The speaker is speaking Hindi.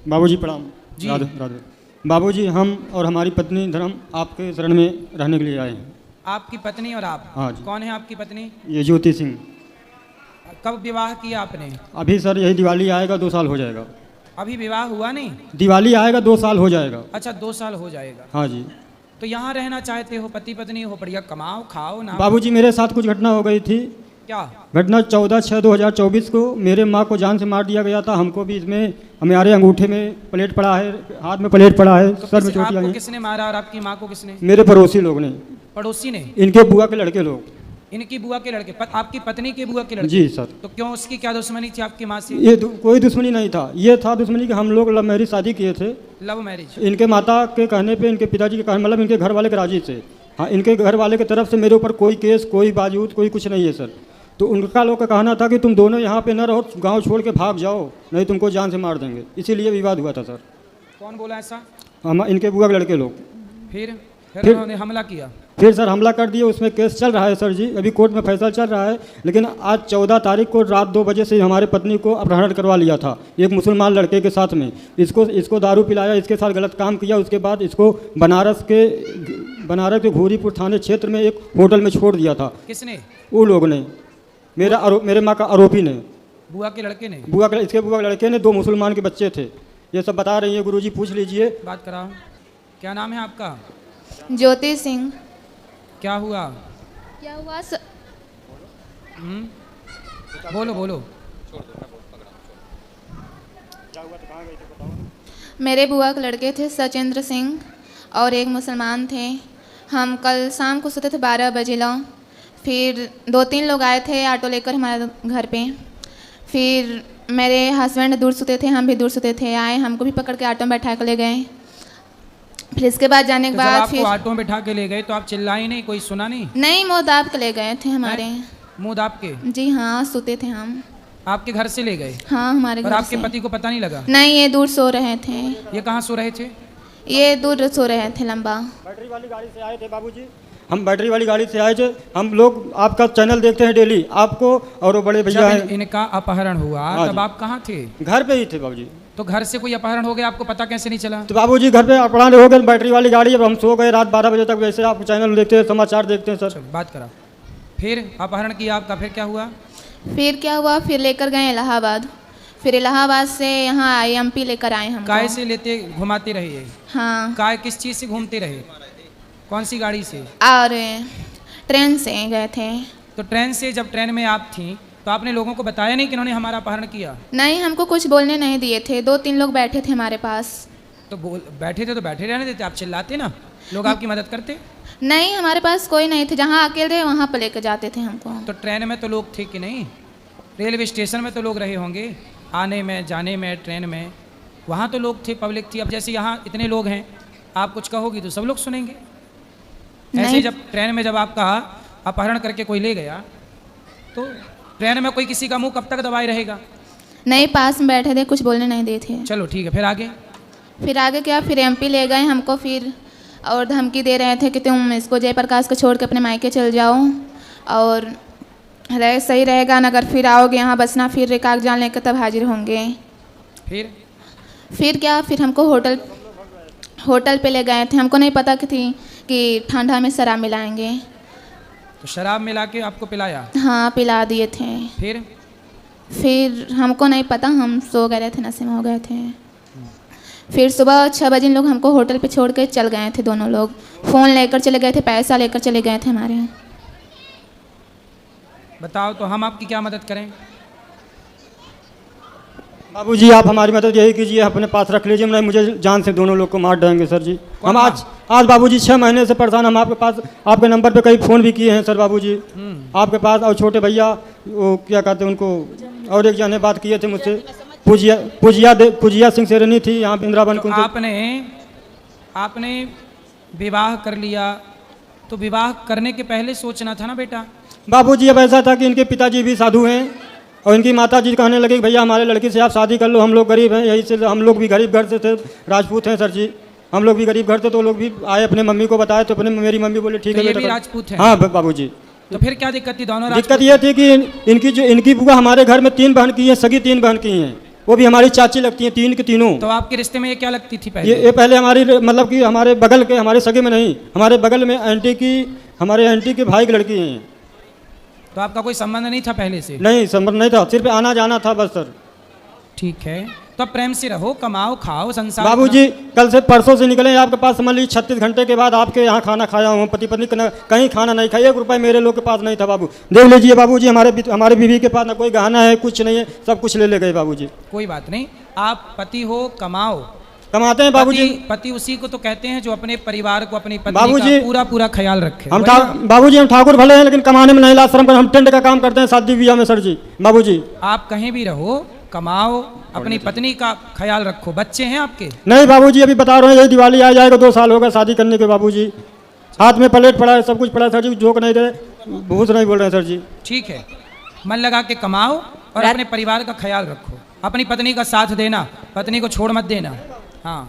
बाबूजी प्रणाम। जी। राधे राधे। बाबूजी हम और हमारी पत्नी धर्म आपके शरण में रहने के लिए आए हैं। आपकी पत्नी और आप? हाँ जी। कौन है आपकी पत्नी? ये ज्योति सिंह। कब विवाह किया आपने? अभी सर यही दिवाली आएगा 2 साल हो जाएगा। अभी विवाह हुआ नहीं? दिवाली आएगा 2 साल हो जाएगा। अच्छा, 2 साल हो जाएगा। हाँ जी। तो यहाँ रहना चाहते हो, पति पत्नी हो, बढ़िया कमाओ खाओ ना। बाबूजी मेरे साथ कुछ घटना हो गई थी। क्या घटना 14/6/2024 को मेरे माँ को जान से मार दिया गया था। हमको भी इसमें हमारे अंगूठे में प्लेट पड़ा है, हाथ में प्लेट पड़ा है, तो सर में चोट आपको लगी। किसने मारा और आपकी माँ को किसने? मेरे पड़ोसी लोग ने, पड़ोसी ने? इनके बुआ के लड़के लोग। इनकी बुआ के लड़के? आपकी पत्नी के बुआ के लड़के? जी सर। तो क्यों, उसकी क्या दुश्मनी थी आपकी माँ से? ये कोई दुश्मनी नहीं था। ये था दुश्मनी कि हम लोग लव मैरिज शादी किए थे। Love marriage? इनके माता के कहने पे, इनके पिताजी के कहने, मतलब इनके घर वाले के राजी से। हाँ, इनके घर वाले की तरफ से मेरे ऊपर कोई केस, कोई बाजूद, कोई कुछ नहीं है सर। तो उनका लोग का कहना था कि तुम दोनों यहाँ पे न रहो, गांव छोड़ के भाग जाओ, नहीं तुमको जान से मार देंगे। इसीलिए विवाद हुआ था सर। कौन बोला ऐसा? हम, इनके बुआ के लड़के लोग। फिर फिर उन्होंने हमला किया? फिर सर हमला कर दिए। उसमें केस चल रहा है सर जी, अभी कोर्ट में फैसला चल रहा है। लेकिन आज 14 तारीख को रात 2 बजे से हमारे पत्नी को अपहरण करवा लिया था एक मुसलमान लड़के के साथ में। इसको दारू पिलाया, इसके साथ गलत काम किया। उसके बाद इसको बनारस के घोरीपुर थाने क्षेत्र में एक होटल में छोड़ दिया था। किसने? वो लोग ने, मेरे माँ का आरोपी ने, बुआ के लड़के ने? इसके बुआ के लड़के ने। 2 मुसलमान के बच्चे थे। ये सब बता रही है गुरुजी, पूछ लीजिए। बात कराओ। क्या नाम है आपका? ज्योति सिंह। क्या हुआ? क्या हुआ बोलो बोलो। मेरे बुआ के लड़के थे सचेंद्र सिंह और एक मुसलमान थे। हम कल शाम को सोते थे 12 बजे लो। फिर 2-3 लोग आए थे ऑटो लेकर हमारे घर पे। फिर मेरे हस्बैंड दूर सोते थे, हम भी दूर सोते थे। आए, हमको भी पकड़ के ऑटो में बैठा कर ले गए। फिर इसके बाद जाने के बाद फिर ऑटो में बैठा के ले गए तो आप चिल्लाई नहीं, कोई सुना नहीं? नहीं, मुँह दाब के ले गए थे हमारे। मुँह दाब के? जी हाँ, सोते थे हम। आपके घर से ले गए? हाँ, हमारे घर से। और आपके पति को पता नहीं लगा? नहीं, ये दूर सो रहे थे। ये कहाँ सो रहे थे? ये दूर सो रहे थे, लंबा। बैटरी वाली गाड़ी से आए थे बाबूजी। हम बैटरी वाली गाड़ी से आए थे। हम लोग आपका चैनल देखते हैं डेली, आपको और वो बड़े भैया हैं। इनका अपहरण हुआ तब आप कहाँ थे? घर पे ही थे बाबूजी। तो घर से कोई अपहरण हो गया, आपको पता कैसे नहीं चला? तो बाबूजी घर पे अपहरण हो गए, बैटरी वाली गाड़ी। अब हम सो गए रात 12 बजे तक। वैसे आप चैनल देखते हैं, समाचार देखते हैं सर। बात करा। फिर अपहरण किया आपका, फिर क्या हुआ? फिर लेकर गए इलाहाबाद। फिर इलाहाबाद से यहाँ IMP लेकर आए हम। काय से लेते घुमाते रहे? हाँ। काय किस चीज़ से घूमते रहे? कौन सी गाड़ी से? और ट्रेन से गए थे। तो ट्रेन से, जब ट्रेन में आप थी तो आपने लोगों को बताया नहीं कि इन्होंने हमारा अपहरण किया? नहीं, हमको कुछ बोलने नहीं दिए थे। 2-3 लोग बैठे थे हमारे पास। तो बैठे थे तो बैठे रहने देते, आप चिल्लाते ना, लोग आपकी मदद करते? नहीं, हमारे पास कोई नहीं थे। जहाँ अकेले रहे वहाँ पर लेकर जाते थे हमको। तो ट्रेन में तो लोग थे कि नहीं? रेलवे स्टेशन में तो लोग रहे होंगे, आने में जाने में, ट्रेन में, वहाँ तो लोग थे, पब्लिक थी। अब जैसे यहाँ इतने लोग हैं, आप कुछ कहोगी तो सब लोग सुनेंगे। ऐसे जब ट्रेन में जब आपका अपहरण करके कोई ले गया तो ट्रेन में कोई किसी का मुंह कब तक दबाए रहेगा? नहीं, पास में बैठे थे, कुछ बोलने नहीं दिए थे। चलो ठीक है, फिर आगे? फिर आगे क्या, फिर MP ले गए हमको। फिर और धमकी दे रहे थे कि तुम इसको जयप्रकाश को छोड़ के अपने मायके चल जाओ और सही रहेगा, अगर फिर आओगे यहाँ बसना, फिर कागजान लेकर तब हाजिर होंगे। फिर क्या, फिर हमको होटल पे ले गए थे। हमको नहीं पता कि ठंडा में शराब मिलाएंगे। तो शराब मिला के आपको पिलाया? हाँ, पिला दिए थे। फिर हमको नहीं पता, हम सो गए थे, नशे में हो गए थे। फिर सुबह 6 बजे लोग हमको होटल पे छोड़ के चल गए थे। दोनों लोग फ़ोन लेकर चले गए थे, पैसा लेकर चले गए थे हमारे। बताओ तो हम आपकी क्या मदद करें? बाबूजी आप हमारी मदद यही कीजिए, अपने पास रख लीजिए। नहीं, मुझे जान से दोनों लोग को मार देंगे सर जी। हम आज बाबूजी 6 महीने से परेशान। हम आपके पास, आपके नंबर पे कई फ़ोन भी किए हैं सर बाबूजी आपके पास। और छोटे भैया, वो क्या कहते हैं उनको, और एक जने बात किए थे मुझसे, पूजिया सिंह सेरनी थी यहाँ पे इंदिरावन तो आपने विवाह कर लिया तो विवाह करने के पहले सोचना था ना बेटा? बाबूजी अब ऐसा था कि इनके पिताजी भी साधु हैं और इनकी माता जी कहने लगे कि भैया हमारे लड़की से आप शादी कर लो, हम लोग गरीब हैं। यही से हम लोग भी गरीब घर से थे, राजपूत हैं सर जी। हम लोग भी गरीब घर थे, तो लोग भी आए, अपने मम्मी को बताए, तो मेरी मम्मी बोले ठीक है। ये भी राजपूत है? हाँ बाबूजी। तो फिर क्या दिक्कत थी? दोनों दिक्कत ये थी कि इनकी बुआ हमारे घर में 3 बहन की हैं, सगी 3 बहन की हैं। वो भी हमारी चाची लगती हैं, तीन की तीनों। तो आपके रिश्ते में ये क्या लगती थी पहले? ये पहले हमारी मतलब कि हमारे बगल के, हमारे सगे में नहीं, हमारे बगल में आंटी की, हमारे आंटी के भाई की लड़की हैं। तो आपका कोई संबंध नहीं था पहले से? नहीं, संबंध नहीं था, सिर्फ आना जाना था बस सर। ठीक है, तो अब प्रेम से रहो, कमाओ, खाओ, संसार। बाबूजी कल से परसों से निकले आपके पास, समझ लीजिए 36 घंटे के बाद आपके यहाँ खाना खाया हूँ। पति पत्नी कहीं खाना नहीं खाया, 1 रुपये मेरे लोग के पास नहीं था बाबू। देख लीजिए बाबूजी, हमारे बीवी के पास ना कोई गहना है, कुछ नहीं है, सब कुछ ले गए बाबूजी। कोई बात नहीं, आप पति हो, कमाओ, कमाते हैं बाबूजी। पति उसी को तो कहते हैं जो अपने परिवार को, अपनी पत्नी बाबूजी, का पूरा ख्याल रखे। बाबूजी हम ठाकुर भले हैं, लेकिन कमाने में नहीं लाज शर्म कर, हम टेंट का काम करते हैं शादी ब्याह में सर जी। बाबूजी आप कहीं भी रहो, कमाओ, अपनी पत्नी का ख्याल रखो। बच्चे हैं आपके? नहीं बाबूजी, अभी बता रहे हैं, यही दिवाली आ जाएगा, 2 साल होगा शादी करने के बाबूजी। हाथ में प्लेट पड़ा है, सब कुछ पड़ा है सर जी, जोक नहीं दे, भूत नहीं बोल रहे हैं सर जी। ठीक है, मन लगा के कमाओ और अपने परिवार का ख्याल रखो, अपनी पत्नी का साथ देना, पत्नी को छोड़ मत देना। हाँ।